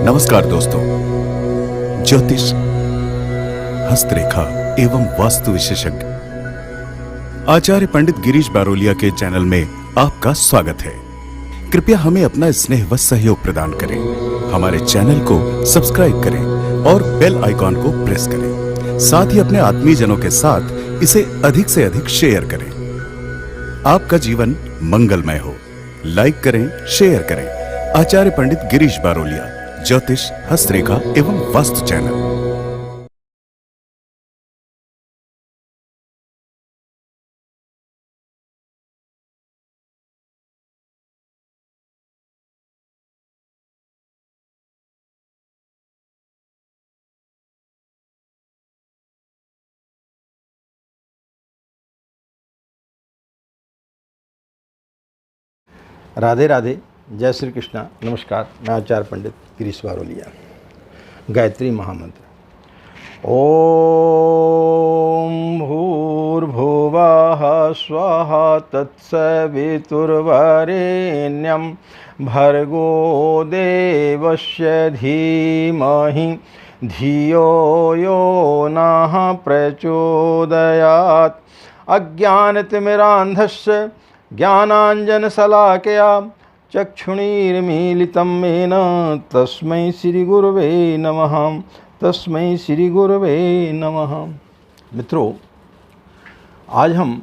नमस्कार दोस्तों, ज्योतिष, हस्तरेखा एवं वास्तु विशेषज्ञ आचार्य पंडित गिरीश बारोलिया के चैनल में आपका स्वागत है। कृपया हमें अपना स्नेह व सहयोग प्रदान करें। हमारे चैनल को सब्सक्राइब करें और बेल आइकॉन को प्रेस करें। साथ ही अपने आत्मीयजनों के साथ इसे अधिक से अधिक शेयर करें। आपका जीवन मंगलमय हो। लाइक करें, शेयर करें। आचार्य पंडित गिरीश बारोलिया, ज्योतिष, हस्तरेखा एवं वास्तु चैनल। राधे राधे, जय श्री कृष्णा। नमस्कार, मैं आचार्य पंडित गिरीश बारोलिया। गायत्री महामंत्र। ओम भूर्भुवः स्वः तत्सवितुर्वरेण्यं भर्गो देवस्य धीमहि धियो यो नः प्रचोदयात्। अज्ञानतिमिरान्धस्य ज्ञानाञ्जनशलाकया चक्षुरुन्मीलितं येन तस्मै श्रीगुरवे नमः। तस्मै श्रीगुरवे नमः। मित्रों, आज हम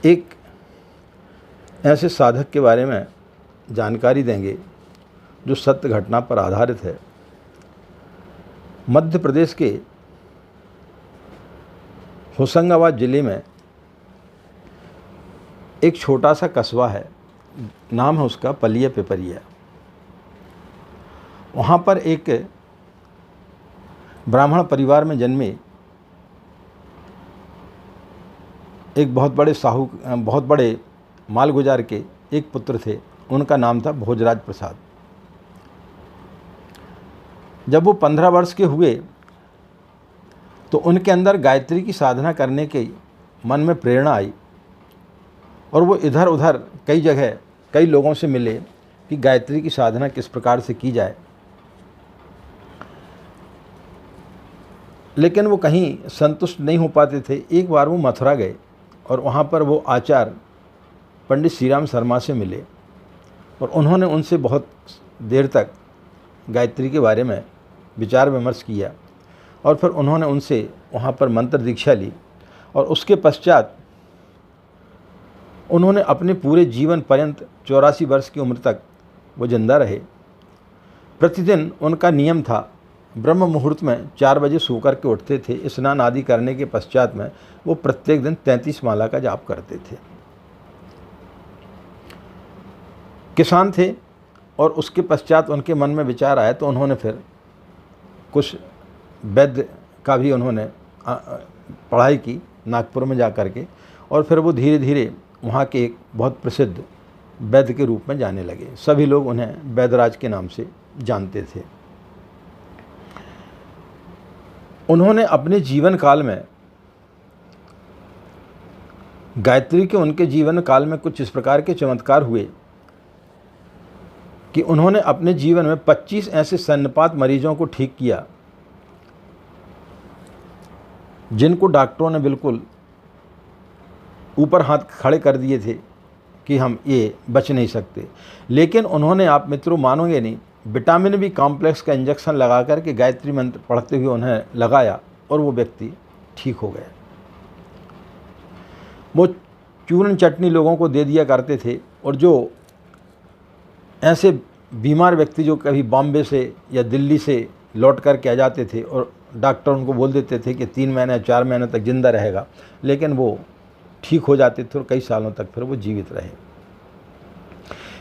एक ऐसे साधक के बारे में जानकारी देंगे जो सत्य घटना पर आधारित है। मध्य प्रदेश के होशंगाबाद जिले में एक छोटा सा कस्बा है, नाम है उसका पलिया पिपरिया। वहाँ पर एक ब्राह्मण परिवार में जन्मे एक बहुत बड़े मालगुजार के एक पुत्र थे। उनका नाम था भोजराज प्रसाद। जब वो 15 वर्ष के हुए तो उनके अंदर गायत्री की साधना करने के मन में प्रेरणा आई और वो इधर उधर कई जगह कई लोगों से मिले कि गायत्री की साधना किस प्रकार से की जाए, लेकिन वो कहीं संतुष्ट नहीं हो पाते थे। एक बार वो मथुरा गए और वहाँ पर वो आचार्य पंडित श्री राम शर्मा से मिले और उन्होंने उनसे बहुत देर तक गायत्री के बारे में विचार विमर्श किया और फिर उन्होंने उनसे वहाँ पर मंत्र दीक्षा ली और उसके पश्चात उन्होंने अपने पूरे जीवन पर्यंत 84 वर्ष की उम्र तक वो जिंदा रहे। प्रतिदिन उनका नियम था, ब्रह्म मुहूर्त में 4 बजे सो कर के उठते थे। स्नान आदि करने के पश्चात में वो प्रत्येक दिन 33 माला का जाप करते थे। किसान थे और उसके पश्चात उनके मन में विचार आया तो उन्होंने फिर कुछ वैद्य का भी उन्होंने पढ़ाई की नागपुर में जा कर के, और फिर वो धीरे धीरे वहाँ के एक बहुत प्रसिद्ध वैद्य के रूप में जाने लगे। सभी लोग उन्हें वैद्यराज के नाम से जानते थे। उन्होंने अपने जीवन काल में गायत्री के उनके जीवन काल में कुछ इस प्रकार के चमत्कार हुए कि उन्होंने अपने जीवन में 25 ऐसे स्तनपात मरीजों को ठीक किया जिनको डॉक्टरों ने बिल्कुल ऊपर हाथ खड़े कर दिए थे कि हम ये बच नहीं सकते। लेकिन उन्होंने, आप मित्रों मानोगे नहीं, विटामिन बी कॉम्प्लेक्स का इंजेक्शन लगा कर के गायत्री मंत्र पढ़ते हुए उन्हें लगाया और वो व्यक्ति ठीक हो गए। वो चूर्ण चटनी लोगों को दे दिया करते थे और जो ऐसे बीमार व्यक्ति जो कभी बॉम्बे से या दिल्ली से लौट कर के आ जाते थे और डॉक्टर उनको बोल देते थे कि 3 महीने 4 महीने तक जिंदा रहेगा, लेकिन वो ठीक हो जाते थे और कई सालों तक फिर वो जीवित रहे।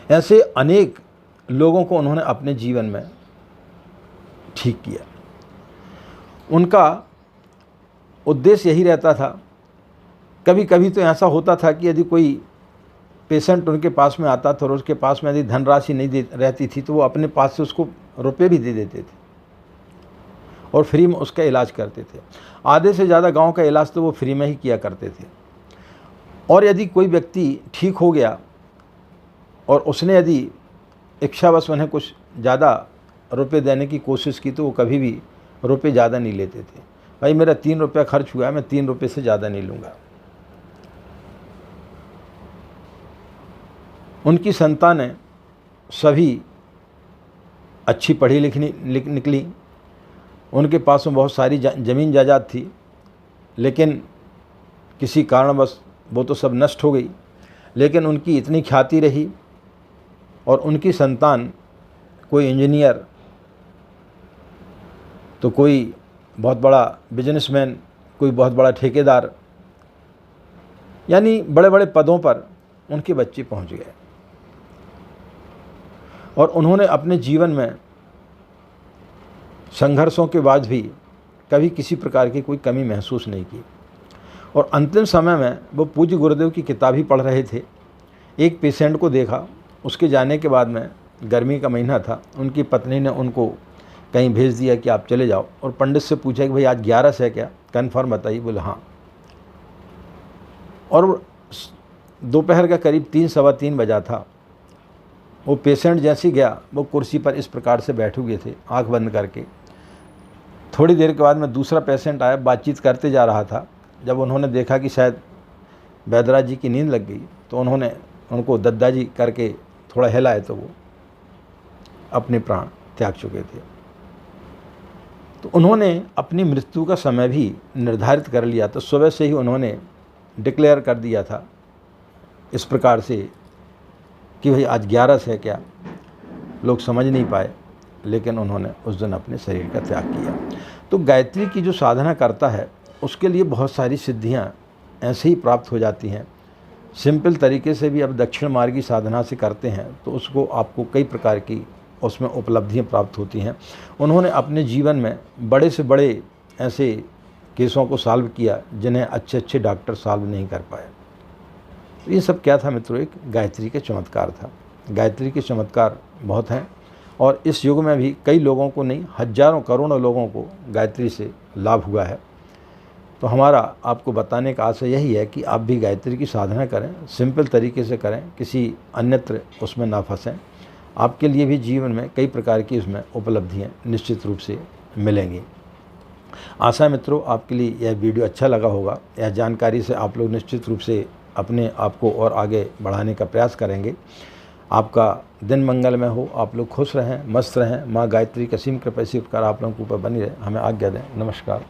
ऐसे अनेक लोगों को उन्होंने अपने जीवन में ठीक किया। उनका उद्देश्य यही रहता था। कभी कभी तो ऐसा होता था कि यदि कोई पेशेंट उनके पास में आता था और उसके पास में यदि धनराशि नहीं रहती थी तो वो अपने पास से उसको रुपये भी दे देते थे और फ्री में उसका इलाज करते थे। आधे से ज़्यादा गांव का इलाज तो वो फ्री में ही किया करते थे। और यदि कोई व्यक्ति ठीक हो गया और उसने यदि इच्छावश उन्हें कुछ ज़्यादा रुपए देने की कोशिश की तो वो कभी भी रुपए ज़्यादा नहीं लेते थे। भाई मेरा 3 रुपया खर्च हुआ है, मैं 3 रुपये से ज़्यादा नहीं लूँगा। उनकी संतानें सभी अच्छी पढ़ी लिखी निकली। उनके पास में बहुत सारी ज़मीन जायदाद थी, लेकिन किसी कारणवश वो तो सब नष्ट हो गई। लेकिन उनकी इतनी ख्याति रही और उनकी संतान कोई इंजीनियर तो कोई बहुत बड़ा बिजनेसमैन, कोई बहुत बड़ा ठेकेदार, यानी बड़े बड़े पदों पर उनके बच्चे पहुंच गए। और उन्होंने अपने जीवन में संघर्षों के बाद भी कभी किसी प्रकार की कोई कमी महसूस नहीं की। और अंतिम समय में वो पूज्य गुरुदेव की किताब ही पढ़ रहे थे। एक पेशेंट को देखा, उसके जाने के बाद में गर्मी का महीना था, उनकी पत्नी ने उनको कहीं भेज दिया कि आप चले जाओ, और पंडित से पूछा कि भाई आज 11 है क्या, कन्फर्म बताइए। बोले हाँ। और दोपहर का करीब 3 सवा 3 बजा था। वो पेशेंट जैसे ही गया, वो कुर्सी पर इस प्रकार से बैठे हुए थे आंख बंद करके। थोड़ी देर के बाद में दूसरा पेशेंट आया, बातचीत करते जा रहा था। जब उन्होंने देखा कि शायद बैदराज जी की नींद लग गई, तो उन्होंने उनको दद्दाजी करके थोड़ा हिलाए तो वो अपने प्राण त्याग चुके थे। तो उन्होंने अपनी मृत्यु का समय भी निर्धारित कर लिया। तो सुबह से ही उन्होंने डिक्लेयर कर दिया था इस प्रकार से कि भाई आज 11 है क्या। लोग समझ नहीं पाए, लेकिन उन्होंने उस दिन अपने शरीर का त्याग किया। तो गायत्री की जो साधना करता है, उसके लिए बहुत सारी सिद्धियां ऐसे ही प्राप्त हो जाती हैं। सिंपल तरीके से भी अब दक्षिण मार्गी साधना से करते हैं तो उसको आपको कई प्रकार की उसमें उपलब्धियां प्राप्त होती हैं। उन्होंने अपने जीवन में बड़े से बड़े ऐसे केसों को सॉल्व किया जिन्हें अच्छे अच्छे डॉक्टर सॉल्व नहीं कर पाए। तो ये सब क्या था मित्रों, एक गायत्री के चमत्कार था। गायत्री के चमत्कार बहुत हैं, और इस युग में भी कई लोगों को नहीं, हजारों करोड़ों लोगों को गायत्री से लाभ हुआ है। तो हमारा आपको बताने का आशय यही है कि आप भी गायत्री की साधना करें, सिंपल तरीके से करें, किसी अन्यत्र उसमें ना फंसें। आपके लिए भी जीवन में कई प्रकार की उसमें उपलब्धियां निश्चित रूप से मिलेंगी। आशा है मित्रों आपके लिए यह वीडियो अच्छा लगा होगा। यह जानकारी से आप लोग निश्चित रूप से अपने आप को और आगे बढ़ाने का प्रयास करेंगे। आपका दिन मंगलमय हो, आप लोग खुश रहें, मस्त रहें। माँ गायत्री का असीम कृपा इसी प्रकार आप लोगों के ऊपर बनी रहे। हमें आज्ञा दें। नमस्कार।